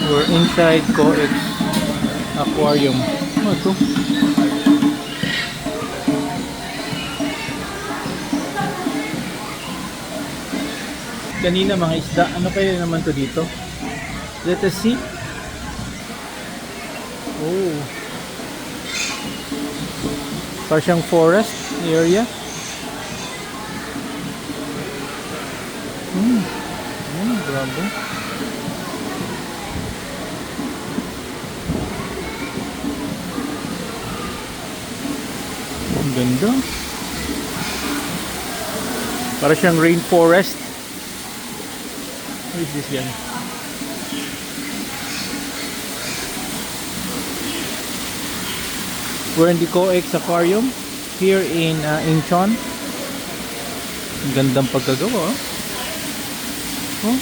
We're inside CoEx Aquarium. Ano ito? Kanina mga isda. Ano kaya naman to dito? Let us see. Oh. Parang siyang forest area. Grabe. Ang ganda. Parang siyang rainforest. What is this yan? We're in the CoEx Aquarium here in Incheon. Ang gandang pagkagawa. Oh.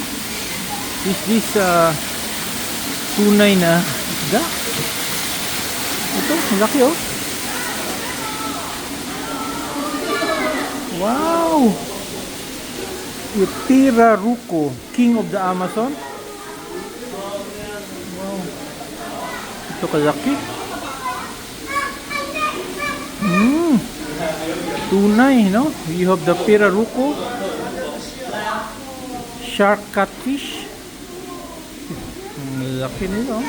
Is this tunay na isda? Ito, malaki oh. Wow! Ruko, king of the Amazon. Wow. Ito kalaki. Tunay, no? You have the Ruko, shark catfish. Laki nito.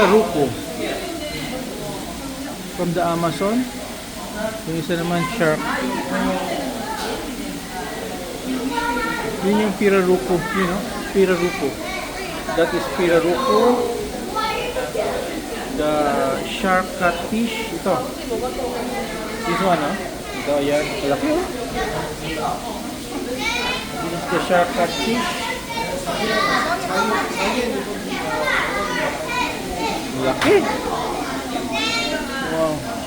Ruko from the Amazon. Yung isa naman shark. Yun yung Ruko, you know? Ruko. That is Ruko. The shark catfish. Ito. This one, no? Ito, yan. Malaki, oh. This is the shark catfish. Malaki. Wow.